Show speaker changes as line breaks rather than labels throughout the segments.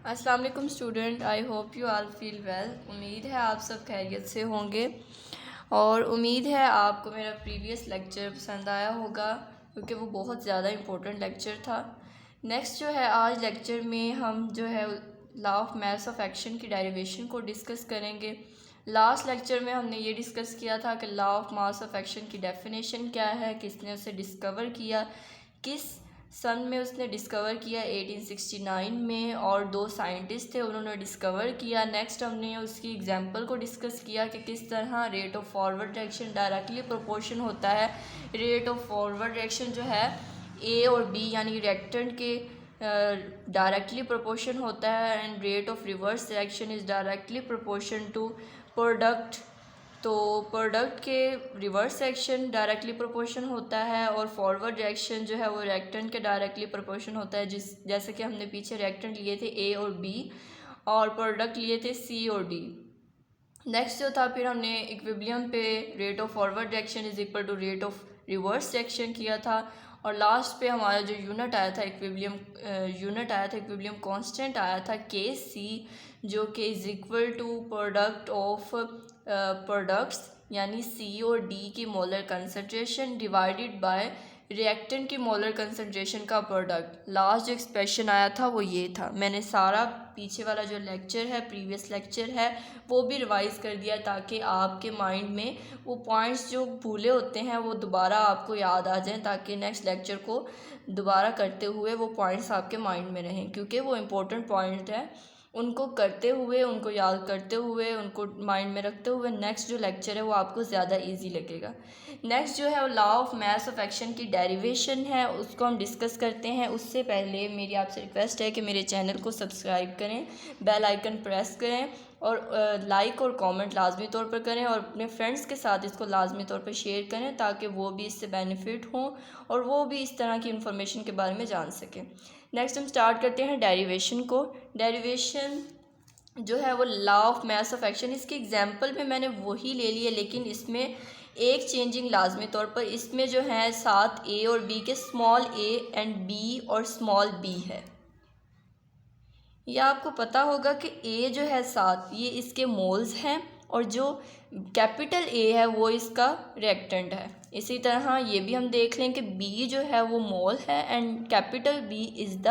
अस्सलाम वालेकुम student, I hope you all feel well. उम्मीद है आप सब खैरियत से होंगे और उम्मीद है आपको मेरा प्रीवियस लेक्चर पसंद आया होगा क्योंकि वो बहुत ज़्यादा इम्पोर्टेंट लेक्चर था। नेक्स्ट जो है आज लेक्चर में हम जो है law of mass of action की डेरिवेशन को डिस्कस करेंगे। लास्ट लेक्चर में हमने ये डिस्कस किया था कि law of mass of action की डेफिनेशन क्या है, किसने उसे डिस्कवर किया, किस सन में उसने डिस्कवर किया 1869 में, और दो साइंटिस्ट थे उन्होंने डिस्कवर किया। नेक्स्ट हमने उसकी एग्जांपल को डिस्कस किया कि किस तरह rate of forward direction directly proportion होता है। रेट ऑफ फॉरवर्ड डायरेक्शन जो है ए और बी यानी रिएक्टेंट के डायरेक्टली प्रोपोर्शन होता है and rate of reverse direction is directly proportion to product. तो प्रोडक्ट के रिवर्स एक्शन डायरेक्टली प्रोपोर्शन होता है और फॉरवर्ड रिएक्शन जो है वो रिएक्टेंट के डायरेक्टली प्रोपोर्शन होता है। जैसे कि हमने पीछे रिएक्टेंट लिए थे ए और बी और प्रोडक्ट लिए थे सी और डी। नेक्स्ट जो था फिर हमने इक्विलिब्रियम पे rate of forward reaction is equal to rate of reverse reaction किया था और लास्ट पे हमारा जो यूनिट आया था इक्विलिब्रियम कांस्टेंट आया था के सी, जो कि is equal to product of products यानी सी और डी की molar concentration divided by reactant की मोलर कंसंट्रेशन का प्रोडक्ट। लास्ट जो एक्सप्रेशन आया था वो ये था। मैंने सारा पीछे वाला जो लेक्चर है प्रीवियस लेक्चर है वो भी रिवाइज़ कर दिया ताकि आपके माइंड में वो पॉइंट्स जो भूले होते हैं वो दोबारा आपको याद आ जाएं, ताकि नेक्स्ट लेक्चर को दोबारा करते हुए वो पॉइंट्स आपके माइंड में रहें, क्योंकि वो इम्पोर्टेंट पॉइंट है। उनको करते हुए, उनको याद करते हुए, उनको माइंड में रखते हुए नेक्स्ट जो लेक्चर है वो आपको ज़्यादा इजी लगेगा। नेक्स्ट जो है वो law of mass of action की डेरिवेशन है, उसको हम डिस्कस करते हैं। उससे पहले मेरी आपसे रिक्वेस्ट है कि मेरे चैनल को सब्सक्राइब करें, बेल आइकन प्रेस करें और लाइक और कमेंट लाजमी तौर पर करें और अपने फ्रेंड्स के साथ इसको लाजमी तौर पर शेयर करें ताकि वो भी इससे बेनिफिट हों और वो भी इस तरह की इंफॉर्मेशन के बारे में जान सकें। नेक्स्ट हम स्टार्ट करते हैं डेरिवेशन को। डेरिवेशन जो है वो law of mass of action, इसके एग्जांपल में मैंने वही ले लिए लेकिन इसमें एक चेंजिंग लाजमी तौर पर, इसमें जो है साथ ए और बी के स्मॉल ए एंड बी और स्मॉल बी है। यह आपको पता होगा कि ए जो है साथ ये इसके मोल्स हैं और जो कैपिटल ए है वो इसका रिएक्टेंट है। इसी तरह ये भी हम देख लें कि बी जो है वो मोल है and capital B is the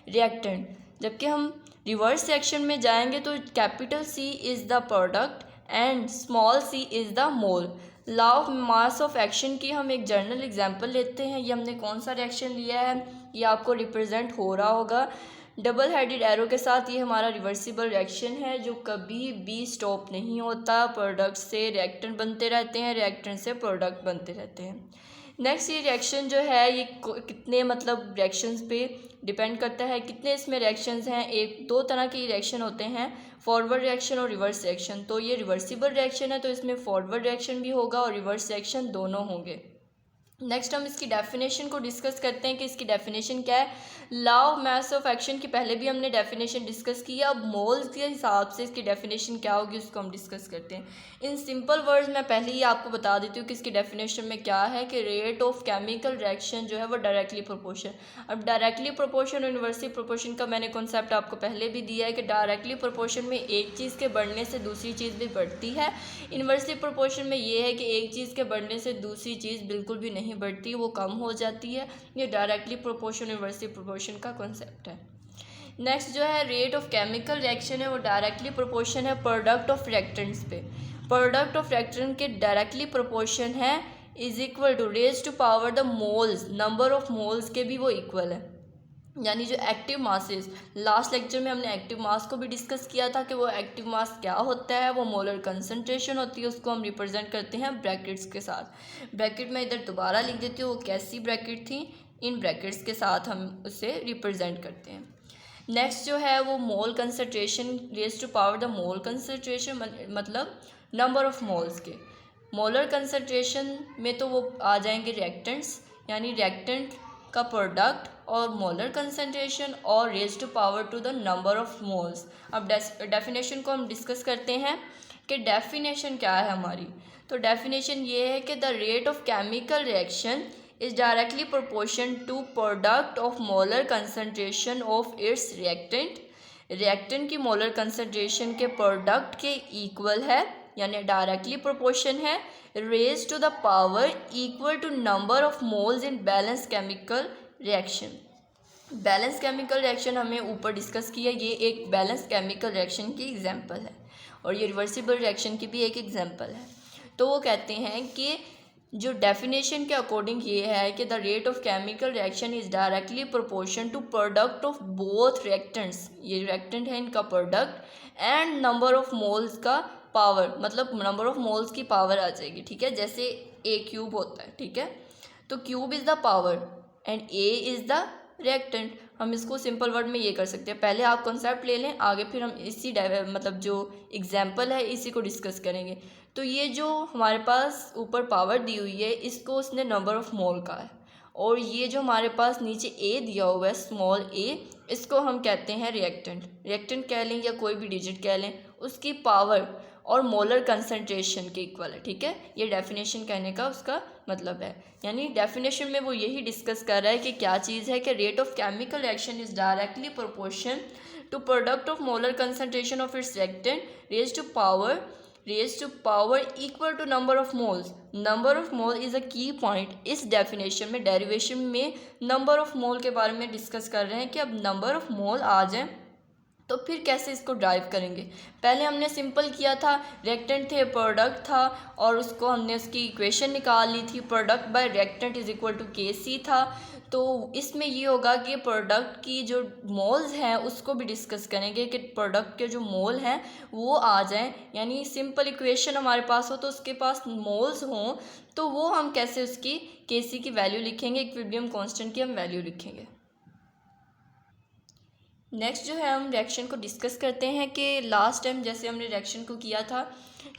reactant. जबकि हम रिवर्स रिएक्शन में जाएंगे तो capital C is the product and small C is the mole. Law of mass of action की हम एक जर्नल एग्जांपल लेते हैं। ये हमने कौन सा रिएक्शन लिया है ये आपको रिप्रेजेंट हो रहा होगा डबल हेडेड एरो के साथ। ये हमारा रिवर्सिबल रिएक्शन है जो कभी भी स्टॉप नहीं होता। प्रोडक्ट से रिएक्टेंट बनते रहते हैं, रिएक्टेंट से प्रोडक्ट बनते रहते हैं। नेक्स्ट ये रिएक्शन जो है ये कितने रिएक्शंस पे डिपेंड करता है, कितने इसमें रिएक्शंस हैं। एक दो तरह के रिएक्शन होते हैं, फॉरवर्ड रिएक्शन और रिवर्स रिएक्शन। तो ये रिवर्सिबल रिएक्शन है तो इसमें फॉरवर्ड रिएक्शन भी होगा और रिवर्स रिएक्शन दोनों होंगे। नेक्स्ट हम इसकी डेफिनेशन को डिस्कस करते हैं कि इसकी डेफिनेशन क्या है। Law of mass of action की पहले भी हमने डेफिनेशन डिस्कस की है, अब मोल्स के हिसाब से इसकी डेफिनेशन क्या होगी उसको हम डिस्कस करते हैं। इन सिंपल वर्ड्स मैं पहले ही आपको बता देती हूँ कि इसकी डेफिनेशन में क्या है कि रेट ऑफ केमिकल रिएक्शन जो है वो डायरेक्टली प्रोपोर्शन। अब डायरेक्टली प्रोपोर्शन और इनवर्सली प्रोपोर्शन का मैंने कॉन्सेप्ट आपको पहले भी दिया है कि डायरेक्टली प्रोपोर्शन में एक चीज़ के बढ़ने से दूसरी चीज़ भी बढ़ती है। इनवर्सली प्रोपोर्शन में ये है कि एक चीज़ के बढ़ने से दूसरी चीज़ बिल्कुल भी नहीं बढ़ती, वो कम हो जाती है। ये डायरेक्टली प्रोपोर्शन इनवर्सली प्रोपोर्शन का कॉन्सेप्ट है। नेक्स्ट जो है रेट ऑफ केमिकल रिएक्शन है वो डायरेक्टली प्रोपोर्शन है प्रोडक्ट ऑफ रिएक्टेंट्स पे। प्रोडक्ट ऑफ रिएक्टेंट के डायरेक्टली प्रोपोर्शन है is equal to raise to power the moles, number of moles के भी वो इक्वल है। यानी जो एक्टिव मासेस, लास्ट लेक्चर में हमने एक्टिव मास को भी डिस्कस किया था कि वो एक्टिव मास क्या होता है, वो मोलर कंसंट्रेशन होती है, उसको हम रिप्रेजेंट करते हैं ब्रैकेट्स के साथ। ब्रैकेट में इधर दोबारा लिख देती हूँ वो कैसी ब्रैकेट थी, इन ब्रैकेट्स के साथ हम उसे रिप्रेजेंट करते हैं। नेक्स्ट जो है वो mole concentration raise to power the mole concentration, मतलब नंबर ऑफ मोल्स के। मोलर कंसंट्रेशन में तो वो आ जाएंगे रिएक्टेंट्स, यानी रिएक्टेंट का प्रोडक्ट और मोलर कंसंट्रेशन और raise to power to the number of moles. अब डेफिनेशन को हम डिस्कस करते हैं कि डेफिनेशन क्या है हमारी। तो डेफिनेशन ये है कि the rate of chemical reaction is directly proportion to product of molar concentration of its reactant reactant की मोलर कंसंट्रेशन के प्रोडक्ट के इक्वल है यानी डायरेक्टली प्रोपोर्शन है, raise to the power equal to number of moles in balance chemical reaction. Balance chemical reaction हमने ऊपर discuss किया, ये एक बैलेंस केमिकल रिएक्शन की एग्जांपल है और ये रिवर्सिबल रिएक्शन की भी एक एग्जांपल है। तो वो कहते हैं कि जो डेफिनेशन के अकॉर्डिंग ये है कि the rate of chemical reaction is directly proportion to product of both reactants, ये रिएक्टेंट है इनका product, and number of moles का पावर, मतलब नंबर ऑफ मोल्स की पावर आ जाएगी, ठीक है। जैसे ए क्यूब होता है, ठीक है, तो cube is the power and A is the reactant. हम इसको सिंपल वर्ड में ये कर सकते हैं, पहले आप कॉन्सेप्ट ले लें, आगे फिर हम इसी मतलब जो एग्जाम्पल है इसी को डिस्कस करेंगे। तो ये जो हमारे पास ऊपर पावर दी हुई है इसको उसने नंबर ऑफ मोल का है, और ये जो हमारे पास नीचे ए दिया हुआ है स्मॉल ए, इसको हम कहते हैं रिएक्टेंट। रिएक्टेंट कह लें या कोई भी डिजिट कह लें, उसकी पावर और मोलर कंसंट्रेशन के इक्वल है, ठीक है। ये डेफिनेशन कहने का उसका मतलब है, यानी डेफिनेशन में वो यही डिस्कस कर रहा है कि क्या चीज़ है कि rate of chemical reaction is directly proportion to product of molar concentration of its reactant raise to power equal to number of moles. Number of mole is a key point. इस definition में, derivation में number of मोल के बारे में discuss कर रहे हैं कि अब नंबर ऑफ मोल आ जाए तो फिर कैसे इसको ड्राइव करेंगे। पहले हमने सिंपल किया था, रिएक्टेंट थे, प्रोडक्ट था, और उसको हमने उसकी इक्वेशन निकाल ली थी, product by reactant is equal to Kc था। तो इसमें ये होगा कि प्रोडक्ट की जो मोल्स हैं उसको भी डिस्कस करेंगे कि प्रोडक्ट के जो मोल हैं वो आ जाएं, यानी सिंपल इक्वेशन हमारे पास हो तो उसके पास मोल्स हों, तो वो हम कैसे उसकी Kc की वैल्यू लिखेंगे, इक्विलिब्रियम कांस्टेंट की हम वैल्यू लिखेंगे। नेक्स्ट जो है हम रिएक्शन को डिस्कस करते हैं कि लास्ट टाइम जैसे हमने रिएक्शन को किया था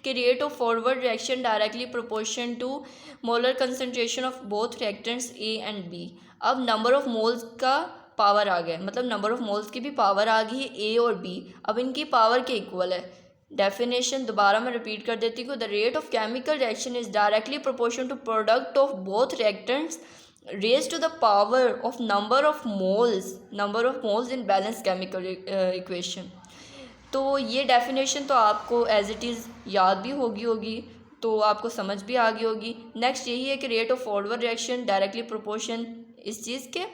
कि rate of forward reaction directly proportion to molar concentration of both reactants A and B. अब नंबर ऑफ मोल्स का पावर आ गया, मतलब नंबर ऑफ मोल्स की भी पावर आ गई है ए और बी, अब इनकी पावर के इक्वल है। डेफिनेशन दोबारा मैं रिपीट कर देती हूँ, the rate of chemical reaction is directly proportion to product of both reactants raised to the power of number of moles in balanced chemical equation। तो ये डेफिनेशन तो आपको एज इट इज़ याद भी होगी तो आपको समझ भी आ गई होगी। नेक्स्ट यही है कि rate of forward reaction directly proportion इस चीज़ के,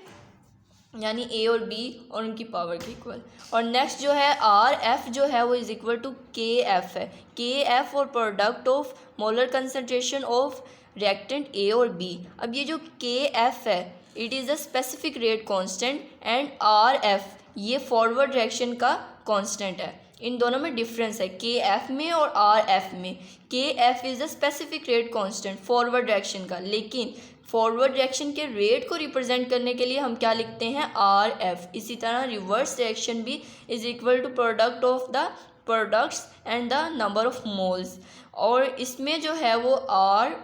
यानी ए और बी और उनकी पावर के इक्वल। और नेक्स्ट जो है आर एफ जो है वो इज़ इक्वल टू के एफ है। के एफ और product of molar concentration of reactant A और बी। अब ये जो के एफ है it is a specific rate constant and R F ये फॉरवर्ड रिएक्शन का कांस्टेंट है। इन दोनों में डिफरेंस है के एफ में और आर एफ में। के F is a specific rate constant forward reaction का, लेकिन फॉरवर्ड रिएक्शन के रेट को रिप्रेजेंट करने के लिए हम क्या लिखते हैं, आर एफ। इसी तरह रिवर्स रिएक्शन भी is equal to product of the products and the number of moles, और इसमें जो है वो आर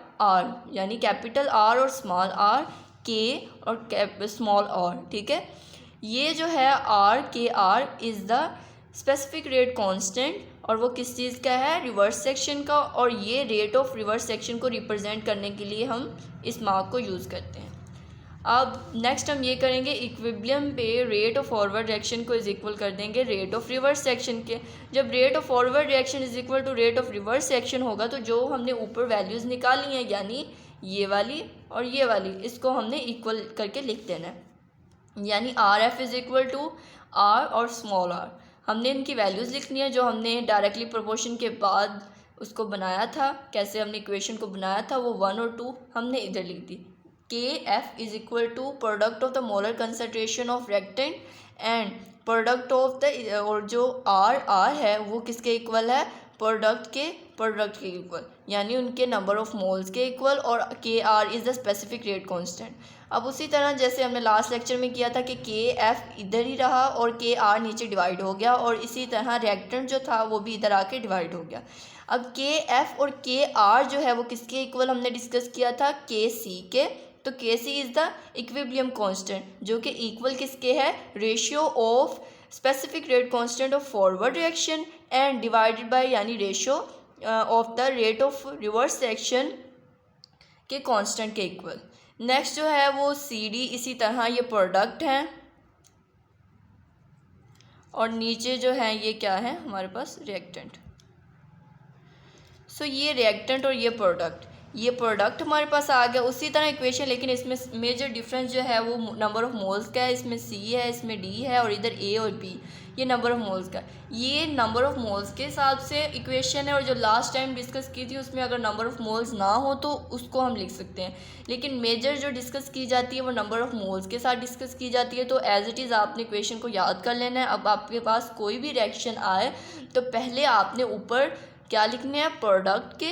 यानी कैपिटल आर और स्मॉल आर, के और स्मॉल आर, ठीक है। ये जो है R K R is the specific rate constant, और वो किस चीज़ का है, रिवर्स सेक्शन का, और ये रेट ऑफ रिवर्स सेक्शन को रिप्रेजेंट करने के लिए हम इस मार्क को यूज़ करते हैं। अब नेक्स्ट हम ये करेंगे, इक्विलिब्रियम पे रेट ऑफ फॉरवर्ड रिएक्शन को इज इक्वल कर देंगे रेट ऑफ रिवर्स सेक्शन के। जब rate of forward reaction is equal to rate of reverse reaction होगा तो जो हमने ऊपर वैल्यूज़ निकाली हैं, यानी ये वाली और ये वाली, इसको हमने इक्वल करके लिख देना है। यानी R F is equal to R और स्मॉल आर, हमने इनकी वैल्यूज़ लिखनी है जो हमने डायरेक्टली प्रोपोर्शन के बाद उसको बनाया था, कैसे हमने इक्वेशन को बनाया था, वो 1 और 2 हमने इधर लिख दी। K F is equal to product of the molar concentration of reactant and product of the, और जो आर है वो किसके इक्वल है, प्रोडक्ट के इक्वल, यानी उनके नंबर ऑफ मोल्स के इक्वल, और K R is the specific rate constant. अब उसी तरह जैसे हमने लास्ट लेक्चर में किया था कि के एफ इधर ही रहा और के आर नीचे डिवाइड हो गया, और इसी तरह रिएक्टेंट जो था वो भी इधर आके डिवाइड हो गया। अब के एफ और के आर जो है वो किसके इक्वल हमने डिस्कस किया था, के सी के। तो K C is the equilibrium constant, जो कि इक्वल किसके है, ratio of specific rate constant of forward reaction and divided by, यानी ratio of the rate of reverse reaction के कांस्टेंट के इक्वल। नेक्स्ट जो है वो सी डी, इसी तरह ये प्रोडक्ट हैं और नीचे जो है ये क्या है हमारे पास रिएक्टेंट। सो ये रिएक्टेंट और ये प्रोडक्ट हमारे पास आ गया। उसी तरह इक्वेशन, लेकिन इसमें मेजर डिफरेंस जो है वो नंबर ऑफ मोल्स का है। इसमें सी है, इसमें डी है, और इधर ए और बी, ये नंबर ऑफ मोल्स का। ये नंबर ऑफ मोल्स के हिसाब से इक्वेशन है, और जो लास्ट टाइम डिस्कस की थी उसमें अगर नंबर ऑफ मोल्स ना हो तो उसको हम लिख सकते हैं, लेकिन मेजर जो डिस्कस की जाती है वो नंबर ऑफ मोल्स के साथ डिस्कस की जाती है। तो एज इट इज़ आपने इक्वेशन को याद कर लेना है। अब आपके पास कोई भी रिएक्शन आए तो पहले आपने ऊपर क्या लिखने हैं, प्रोडक्ट के,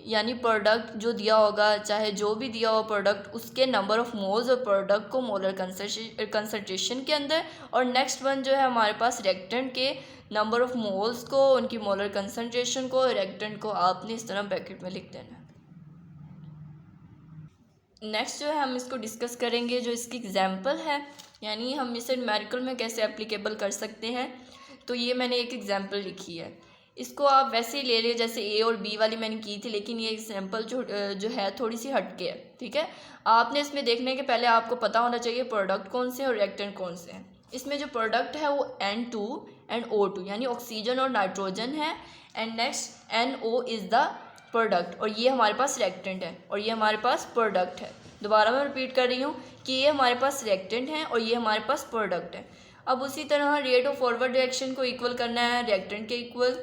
यानी प्रोडक्ट जो दिया होगा, चाहे जो भी दिया हो प्रोडक्ट, उसके नंबर ऑफ मोल्स और प्रोडक्ट को मोलर कंसंट्रेशन के अंदर, और नेक्स्ट वन जो है हमारे पास रिएक्टेंट के नंबर ऑफ मोल्स को, उनकी मोलर कंसंट्रेशन को, रिएक्टेंट को आपने इस तरह ब्रैकेट में लिख देना है। नेक्स्ट जो है हम इसको डिस्कस करेंगे जो इसकी एग्जांपल है, यानी हम इसे न्यूमेरिकल में कैसे एप्लीकेबल कर सकते हैं। तो ये मैंने एक एग्जांपल लिखी है, इसको आप वैसे ही ले लें जैसे ए और बी वाली मैंने की थी, लेकिन ये एग्जांपल जो है थोड़ी सी हटके है, ठीक है। आपने इसमें देखने के पहले आपको पता होना चाहिए प्रोडक्ट कौन से और रिएक्टेंट कौन से हैं। इसमें जो प्रोडक्ट है वो N2 एंड O2 यानी ऑक्सीजन और नाइट्रोजन है, and next NO is the product, और ये हमारे पास रिएक्टेंट है और ये हमारे पास प्रोडक्ट है। दोबारा मैं रिपीट कर रही हूँ कि ये हमारे पास रिएक्टेंट है और ये हमारे पास प्रोडक्ट है। अब उसी तरह रेट ऑफ फॉरवर्ड रिएक्शन को इक्वल करना है रिएक्टेंट के इक्वल,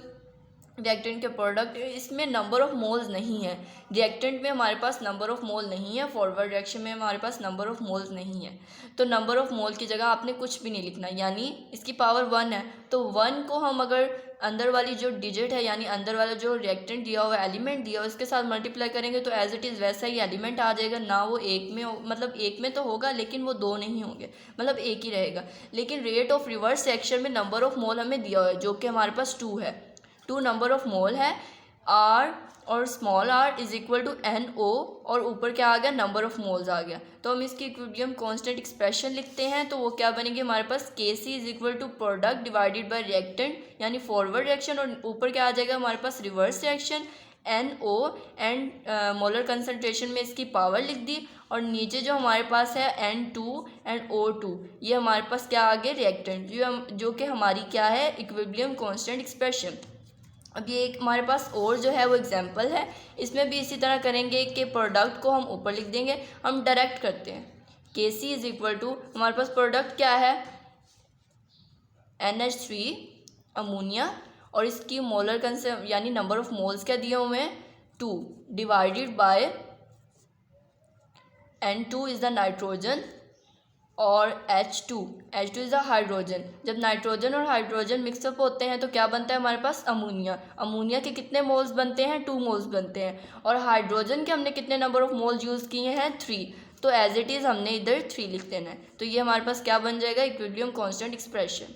रिएक्टेंट के प्रोडक्ट। इसमें नंबर ऑफ मोल्स नहीं है, रिएक्टेंट में हमारे पास नंबर ऑफ मोल नहीं है, फॉरवर्ड रिएक्शन में हमारे पास नंबर ऑफ मोल्स नहीं है। तो नंबर ऑफ मोल की जगह आपने कुछ भी नहीं लिखना, यानी इसकी पावर 1 है तो 1 को हम अगर अंदर वाली जो डिजिट है, यानी अंदर वाला जो रिएक्टेंट दिया हुआ एलिमेंट दिया हुआ इसके साथ मल्टीप्लाई करेंगे तो एज इट इज़ वैसा ही एलिमेंट आ जाएगा ना। वो एक में मतलब एक में तो होगा लेकिन वो दो नहीं होंगे, मतलब एक ही रहेगा। लेकिन रेट ऑफ रिवर्स रिएक्शन में नंबर ऑफ मोल हमें दिया हुआ है जो कि हमारे पास 2 है, 2 नंबर ऑफ मोल है। R और small r is equal to NO, और ऊपर क्या आ गया, नंबर ऑफ मोल्स आ गया। तो हम इसकी इक्विलिब्रियम कांस्टेंट एक्सप्रेशन लिखते हैं, तो वो क्या बनेगी हमारे पास Kc is equal to product divided by reactant यानी फॉरवर्ड रिएक्शन, और ऊपर क्या आ जाएगा हमारे पास reverse reaction NO and molar concentration में इसकी पावर लिख दी, और नीचे जो हमारे पास है N2 एंड O2 ये हमारे पास क्या आ गए रिएक्टेंट, जो कि हमारी क्या है इक्विलिब्रियम कांस्टेंट एक्सप्रेशन। अब ये एक हमारे पास और जो है वो एग्जांपल है, इसमें भी इसी तरह करेंगे कि प्रोडक्ट को हम ऊपर लिख देंगे। हम डायरेक्ट करते हैं, Kc इज इक्वल टू हमारे पास प्रोडक्ट क्या है NH3 अमोनिया, और इसकी मोलर यानी नंबर ऑफ मोल्स क्या दिए हुए हैं 2 divided by N2 is the nitrogen और H2 इज़ द हाइड्रोजन। जब नाइट्रोजन और हाइड्रोजन मिक्सअप होते हैं तो क्या बनता है हमारे पास अमोनिया। अमोनिया के कितने मोल्स बनते हैं 2 मोल्स बनते हैं, और हाइड्रोजन के हमने कितने नंबर ऑफ मोल्स यूज़ किए हैं 3, तो एज इट इज़ हमने इधर 3 लिख देना है। तो ये हमारे पास क्या बन जाएगा इक्विलिब्रियम कांस्टेंट एक्सप्रेशन।